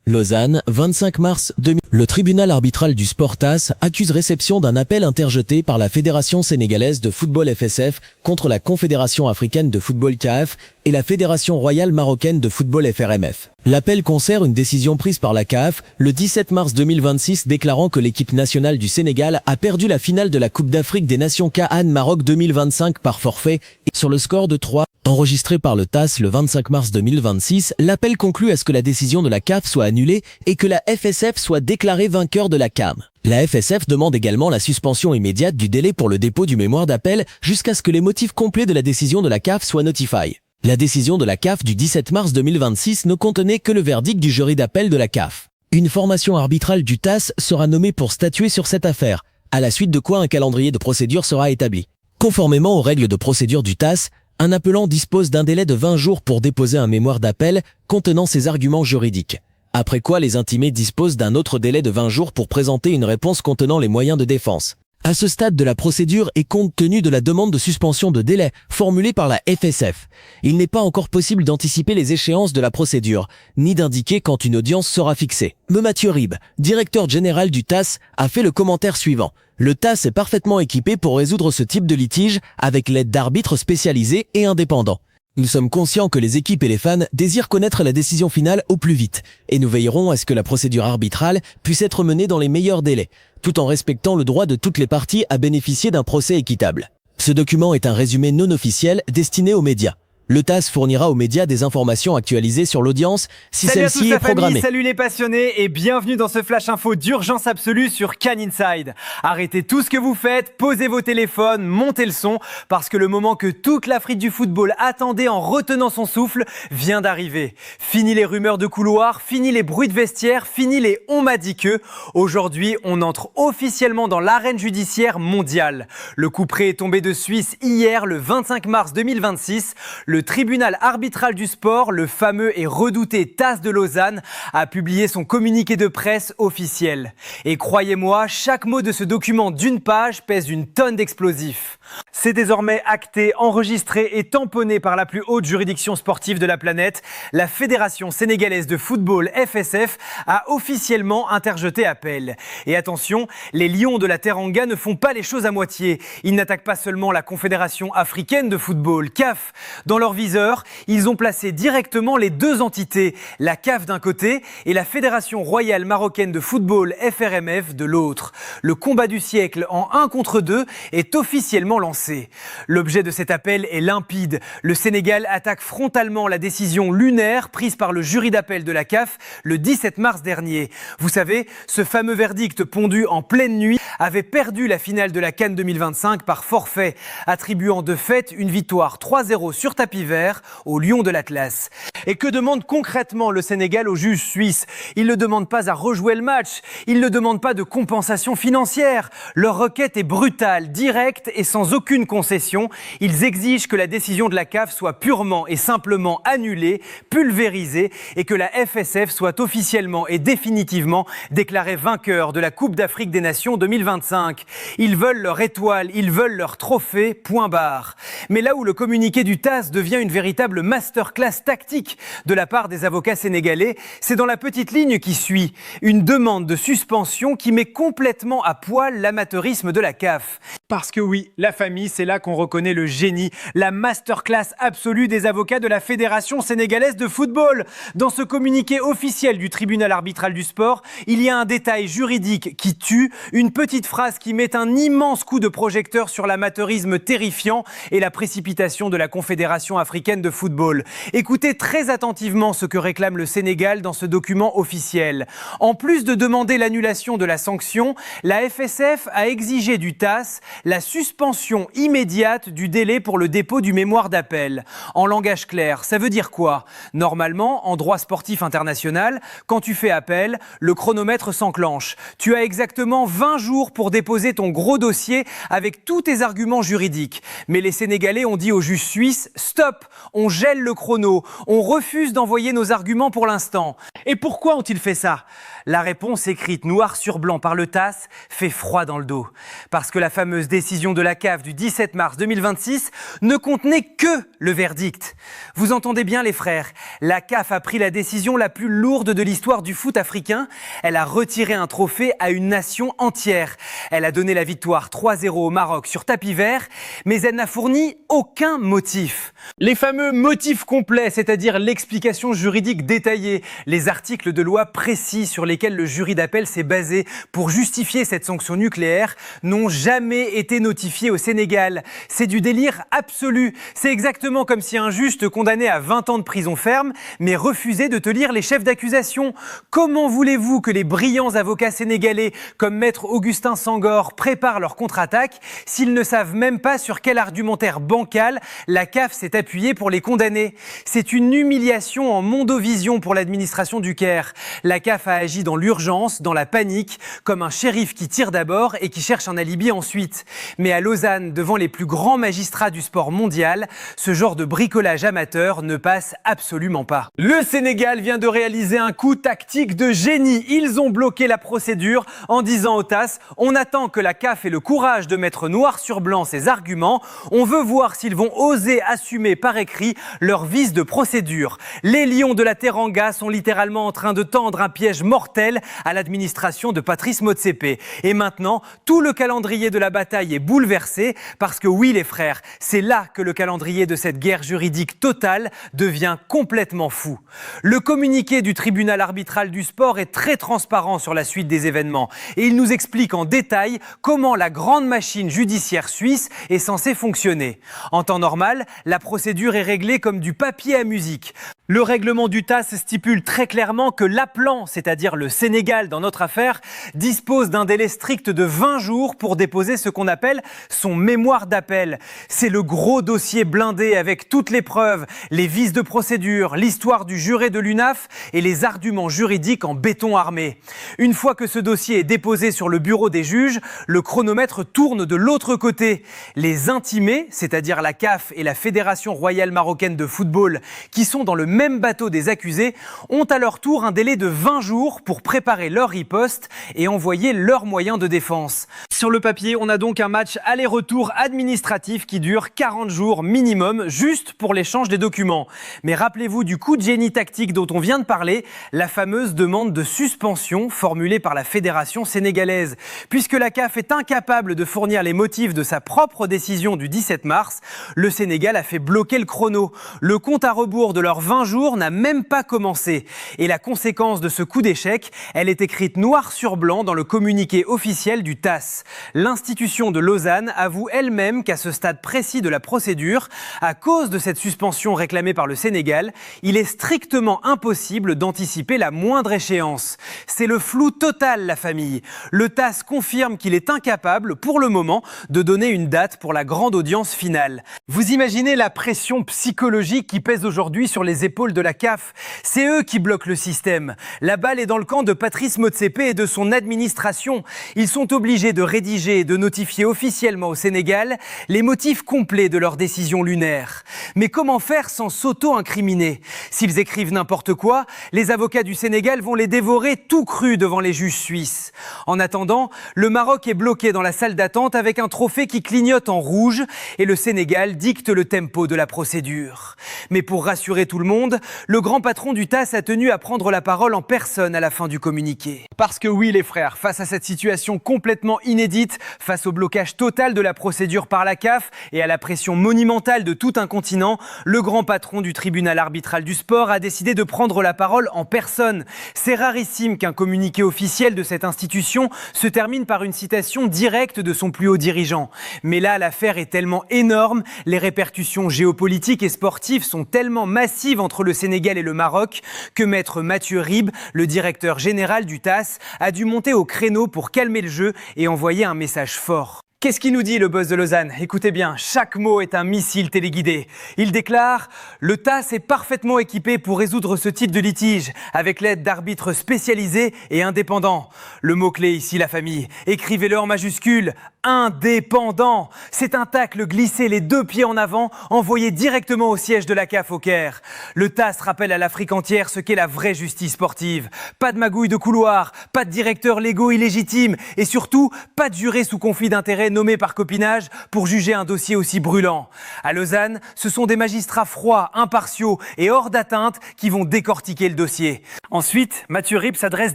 Lausanne, 25 mars 2000. Le tribunal arbitral du sport TAS accuse réception d'un appel interjeté par la Fédération sénégalaise de football FSF contre la Confédération africaine de football CAF et la Fédération royale marocaine de football FRMF. L'appel concerne une décision prise par la CAF le 17 mars 2026 déclarant que l'équipe nationale du Sénégal a perdu la finale de la Coupe d'Afrique des Nations CAN Maroc 2025 par forfait et sur le score de 3. Enregistré par le TAS le 25 mars 2026, l'appel conclut à ce que la décision de la CAF soit annulée et que la FSF soit déclarée vainqueur de la CAM. La FSF demande également la suspension immédiate du délai pour le dépôt du mémoire d'appel jusqu'à ce que les motifs complets de la décision de la CAF soient notifiés. La décision de la CAF du 17 mars 2026 ne contenait que le verdict du jury d'appel de la CAF. Une formation arbitrale du TAS sera nommée pour statuer sur cette affaire, à la suite de quoi un calendrier de procédure sera établi. Conformément aux règles de procédure du TAS, un appelant dispose d'un délai de 20 jours pour déposer un mémoire d'appel contenant ses arguments juridiques. Après quoi, les intimés disposent d'un autre délai de 20 jours pour présenter une réponse contenant les moyens de défense. À ce stade de la procédure et compte tenu de la demande de suspension de délai formulée par la FSF, il n'est pas encore possible d'anticiper les échéances de la procédure, ni d'indiquer quand une audience sera fixée. Mathieu Ribes, directeur général du TAS, a fait le commentaire suivant. Le TAS est parfaitement équipé pour résoudre ce type de litige avec l'aide d'arbitres spécialisés et indépendants. Nous sommes conscients que les équipes et les fans désirent connaître la décision finale au plus vite, et nous veillerons à ce que la procédure arbitrale puisse être menée dans les meilleurs délais, tout en respectant le droit de toutes les parties à bénéficier d'un procès équitable. Ce document est un résumé non officiel destiné aux médias. Le TAS fournira aux médias des informations actualisées sur l'audience si celle-ci est programmée. Salut les passionnés et bienvenue dans ce flash info d'urgence absolue sur CAN Inside. Arrêtez tout ce que vous faites, posez vos téléphones, montez le son parce que le moment que toute l'Afrique du football attendait en retenant son souffle vient d'arriver. Fini les rumeurs de couloir, fini les bruits de vestiaire, fini les on m'a dit que. Aujourd'hui, on entre officiellement dans l'arène judiciaire mondiale. Le coup près est tombé de Suisse hier, le 25 mars 2026. Le tribunal arbitral du sport, le fameux et redouté TAS de Lausanne, a publié son communiqué de presse officiel. Et croyez-moi, chaque mot de ce document d'une page pèse une tonne d'explosifs. C'est désormais acté, enregistré et tamponné par la plus haute juridiction sportive de la planète. La Fédération sénégalaise de football FSF a officiellement interjeté appel. Et attention, les lions de la Teranga ne font pas les choses à moitié. Ils n'attaquent pas seulement la Confédération africaine de football, CAF. Dans leur viseur, ils ont placé directement les deux entités, la CAF d'un côté et la Fédération royale marocaine de football FRMF de l'autre. Le combat du siècle en 1 contre 2 est officiellement lancé. L'objet de cet appel est limpide. Le Sénégal attaque frontalement la décision lunaire prise par le jury d'appel de la CAF le 17 mars dernier. Vous savez, ce fameux verdict pondu en pleine nuit avait perdu la finale de la CAN 2025 par forfait, attribuant de fait une victoire 3-0 sur tapis vert aux Lions de l'Atlas. Et que demande concrètement le Sénégal au juge suisse ? Il ne demande pas à rejouer le match, il ne demande pas de compensation financière. Leur requête est brutale, directe et sans aucune concession. Ils exigent que la décision de la CAF soit purement et simplement annulée, pulvérisée et que la FSF soit officiellement et définitivement déclarée vainqueur de la Coupe d'Afrique des Nations 2025. Ils veulent leur étoile, ils veulent leur trophée, point barre. Mais là où le communiqué du TAS devient une véritable masterclass tactique de la part des avocats sénégalais, c'est dans la petite ligne qui suit. Une demande de suspension qui met complètement à poil l'amateurisme de la CAF. Parce que oui, la famille, c'est là qu'on reconnaît le génie, la masterclass absolue des avocats de la Fédération sénégalaise de football. Dans ce communiqué officiel du tribunal arbitral du sport, il y a un détail juridique qui tue, une petite phrase qui met un immense coup de projecteur sur l'amateurisme terrifiant et la précipitation de la Confédération africaine de football. Écoutez très attentivement ce que réclame le Sénégal dans ce document officiel. En plus de demander l'annulation de la sanction, la FSF a exigé du TAS la suspension immédiate du délai pour le dépôt du mémoire d'appel. En langage clair, ça veut dire quoi ? Normalement, en droit sportif international, quand tu fais appel, le chronomètre s'enclenche. Tu as exactement 20 jours pour déposer ton gros dossier avec tous tes arguments juridiques. Mais les Sénégalais ont dit au juge suisse « Stop, on gèle le chrono, on refuse d'envoyer nos arguments pour l'instant ». Et pourquoi ont-ils fait ça ? La réponse écrite noir sur blanc par le TAS fait froid dans le dos. Parce que la fameuse fameuse décision de la CAF du 17 mars 2026 ne contenait que le verdict. Vous entendez bien les frères, la CAF a pris la décision la plus lourde de l'histoire du foot africain. Elle a retiré un trophée à une nation entière. Elle a donné la victoire 3-0 au Maroc sur tapis vert, mais elle n'a fourni aucun motif. Les fameux motifs complets, c'est-à-dire l'explication juridique détaillée, les articles de loi précis sur lesquels le jury d'appel s'est basé pour justifier cette sanction nucléaire, n'ont jamais été notifiés au Sénégal. C'est du délire absolu. C'est exactement comme si un juge te condamnait à 20 ans de prison ferme, mais refusait de te lire les chefs d'accusation. Comment voulez-vous que les brillants avocats sénégalais, comme maître Augustin Senghor, préparent leur contre-attaque s'ils ne savent même pas sur quel argumentaire bancal la CAF s'est appuyée pour les condamner? C'est une humiliation en mondovision pour l'administration du Caire. La CAF a agi dans l'urgence, dans la panique, comme un shérif qui tire d'abord et qui cherche un alibi ensuite. Mais à Lausanne, devant les plus grands magistrats du sport mondial, ce genre de bricolage amateur ne passe absolument pas. Le Sénégal vient de réaliser un coup tactique de génie. Ils ont bloqué la procédure en disant au TAS « On attend que la CAF ait le courage de mettre noir sur blanc ses arguments. On veut voir s'ils vont oser assumer par écrit leur vice de procédure. » Les lions de la Teranga sont littéralement en train de tendre un piège mortel à l'administration de Patrice Motsepe. Et maintenant, tout le calendrier de la bataille est bouleversé parce que oui les frères, c'est là que le calendrier de cette guerre juridique totale devient complètement fou. Le communiqué du tribunal arbitral du sport est très transparent sur la suite des événements et il nous explique en détail comment la grande machine judiciaire suisse est censée fonctionner. En temps normal, la procédure est réglée comme du papier à musique. Le règlement du TAS stipule très clairement que l'appelant, c'est-à-dire le Sénégal dans notre affaire, dispose d'un délai strict de 20 jours pour déposer ce qu'on appelle son mémoire d'appel. C'est le gros dossier blindé avec toutes les preuves, les vices de procédure, l'histoire du juré de l'UNAF et les arguments juridiques en béton armé. Une fois que ce dossier est déposé sur le bureau des juges, le chronomètre tourne de l'autre côté. Les intimés, c'est-à-dire la CAF et la Fédération royale marocaine de football, qui sont dans le même bateau des accusés, ont à leur tour un délai de 20 jours pour préparer leur riposte et envoyer leurs moyens de défense. Sur le papier, on a donc un match aller-retour administratif qui dure 40 jours minimum, juste pour l'échange des documents. Mais rappelez-vous du coup de génie tactique dont on vient de parler, la fameuse demande de suspension formulée par la Fédération sénégalaise. Puisque la CAF est incapable de fournir les motifs de sa propre décision du 17 mars, le Sénégal a fait bloquer le chrono. Le compte à rebours de leurs 20 jours n'a même pas commencé. Et la conséquence de ce coup d'échec, elle est écrite noir sur blanc dans le communiqué officiel du TAS. L'institution de Lausanne avoue elle-même qu'à ce stade précis de la procédure, à cause de cette suspension réclamée par le Sénégal, il est strictement impossible d'anticiper la moindre échéance. C'est le flou total, la famille. Le TAS confirme qu'il est incapable, pour le moment, de donner une date pour la grande audience finale. Vous imaginez la pression psychologique qui pèse aujourd'hui sur les épaules de la CAF. C'est eux qui bloquent le système. La balle est dans le camp de Patrice Motsepe et de son administration. Ils sont obligés de rédiger et de notifier officiellement au Sénégal les motifs complets de leur décision lunaire. Mais comment faire sans s'auto-incriminer? S'ils écrivent n'importe quoi, les avocats du Sénégal vont les dévorer tout crus devant les juges suisses. En attendant, le Maroc est bloqué dans la salle d'attente avec un trophée qui clignote en rouge et le Sénégal dicte le tempo de la procédure. Mais pour rassurer tout le monde, le grand patron du TAS a tenu à prendre la parole en personne à la fin du communiqué. Parce que oui les frères, face à cette situation complètement inédite, face au blocage total de la procédure par la CAF et à la pression monumentale de tout un continent, le grand patron du tribunal arbitral du sport a décidé de prendre la parole en personne. C'est rarissime qu'un communiqué officiel de cette institution se termine par une citation directe de son plus haut dirigeant. Mais là, l'affaire est tellement énorme, les répercussions géopolitiques et sportives sont tellement massives entre le Sénégal et le Maroc que maître Mathieu Ribes, le directeur général du TAS, a dû monter au créneau pour calmer le jeu et envoyer un message fort. Qu'est-ce qu'il nous dit, le boss de Lausanne? Écoutez bien, chaque mot est un missile téléguidé. Il déclare « Le TAS est parfaitement équipé pour résoudre ce type de litige, avec l'aide d'arbitres spécialisés et indépendants. » Le mot-clé ici, la famille. Écrivez-le en majuscule. indépendant. C'est un tacle glissé les 2 pieds en avant, envoyé directement au siège de la CAF au Caire. Le TAS rappelle à l'Afrique entière ce qu'est la vraie justice sportive. Pas de magouille de couloir, pas de directeurs légaux illégitimes et surtout, pas de jurés sous conflit d'intérêts nommés par copinage pour juger un dossier aussi brûlant. À Lausanne, ce sont des magistrats froids, impartiaux et hors d'atteinte qui vont décortiquer le dossier. Ensuite, Mathieu Ripp s'adresse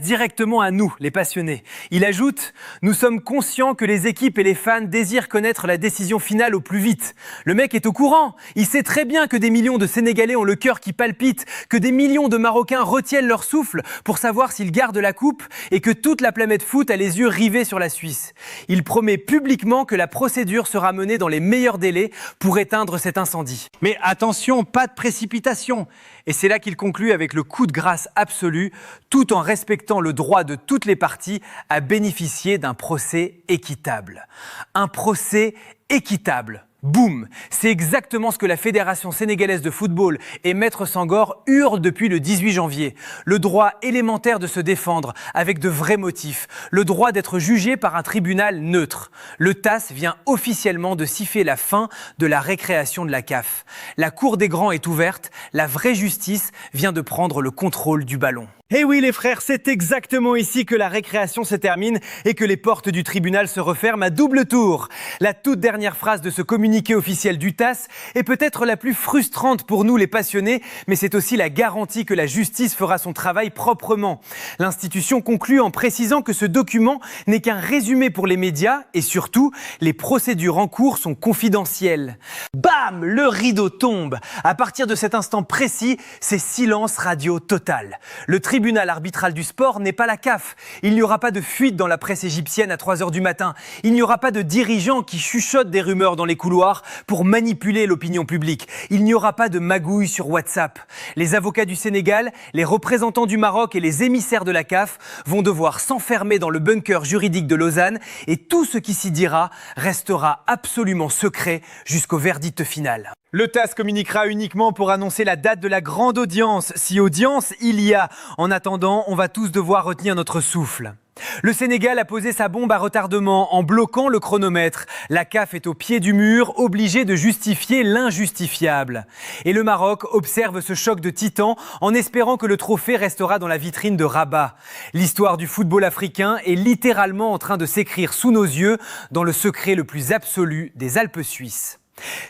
directement à nous, les passionnés. Il ajoute « Nous sommes conscients que les équipes et les fans désirent connaître la décision finale au plus vite. Le mec est au courant. Il sait très bien que des millions de Sénégalais ont le cœur qui palpite, que des millions de Marocains retiennent leur souffle pour savoir s'ils gardent la coupe et que toute la planète foot a les yeux rivés sur la Suisse. Il promet publiquement que la procédure sera menée dans les meilleurs délais pour éteindre cet incendie. Mais attention, pas de précipitation. Et c'est là qu'il conclut avec le coup de grâce absolu, tout en respectant le droit de toutes les parties à bénéficier d'un procès équitable. Un procès équitable. Boum! C'est exactement ce que la Fédération sénégalaise de football et Maître Sangor hurlent depuis le 18 janvier. Le droit élémentaire de se défendre avec de vrais motifs. Le droit d'être jugé par un tribunal neutre. Le TAS vient officiellement de siffler la fin de la récréation de la CAF. La cour des grands est ouverte. La vraie justice vient de prendre le contrôle du ballon. Eh oui les frères, c'est exactement ici que la récréation se termine et que les portes du tribunal se referment à double tour. La toute dernière phrase de ce communiqué officiel du TAS est peut-être la plus frustrante pour nous les passionnés, mais c'est aussi la garantie que la justice fera son travail proprement. L'institution conclut en précisant que ce document n'est qu'un résumé pour les médias et surtout, les procédures en cours sont confidentielles. Bam! Le rideau tombe. À partir de cet instant précis, c'est silence radio total. Le tribunal arbitral du sport n'est pas la CAF. Il n'y aura pas de fuite dans la presse égyptienne à 3h du matin. Il n'y aura pas de dirigeants qui chuchotent des rumeurs dans les couloirs pour manipuler l'opinion publique. Il n'y aura pas de magouille sur WhatsApp. Les avocats du Sénégal, les représentants du Maroc et les émissaires de la CAF vont devoir s'enfermer dans le bunker juridique de Lausanne et tout ce qui s'y dira restera absolument secret jusqu'au verdict final. Le TAS communiquera uniquement pour annoncer la date de la grande audience, si audience il y a. En attendant, on va tous devoir retenir notre souffle. Le Sénégal a posé sa bombe à retardement en bloquant le chronomètre. La CAF est au pied du mur, obligée de justifier l'injustifiable. Et le Maroc observe ce choc de titans en espérant que le trophée restera dans la vitrine de Rabat. L'histoire du football africain est littéralement en train de s'écrire sous nos yeux dans le secret le plus absolu des Alpes suisses.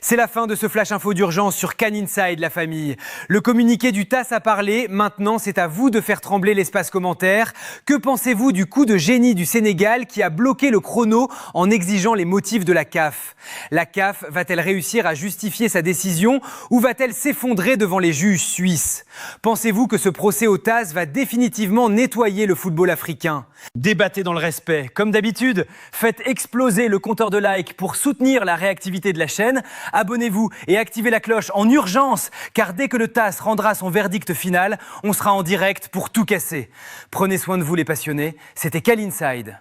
C'est la fin de ce Flash Info d'urgence sur Can Inside, la famille. Le communiqué du TAS a parlé, maintenant c'est à vous de faire trembler l'espace commentaire. Que pensez-vous du coup de génie du Sénégal qui a bloqué le chrono en exigeant les motifs de la CAF? La CAF va-t-elle réussir à justifier sa décision ou va-t-elle s'effondrer devant les juges suisses? Pensez-vous que ce procès au TAS va définitivement nettoyer le football africain? Débattez dans le respect. Comme d'habitude, faites exploser le compteur de likes pour soutenir la réactivité de la chaîne. Abonnez-vous et activez la cloche en urgence, car dès que le TAS rendra son verdict final, on sera en direct pour tout casser. Prenez soin de vous les passionnés, c'était Can Inside.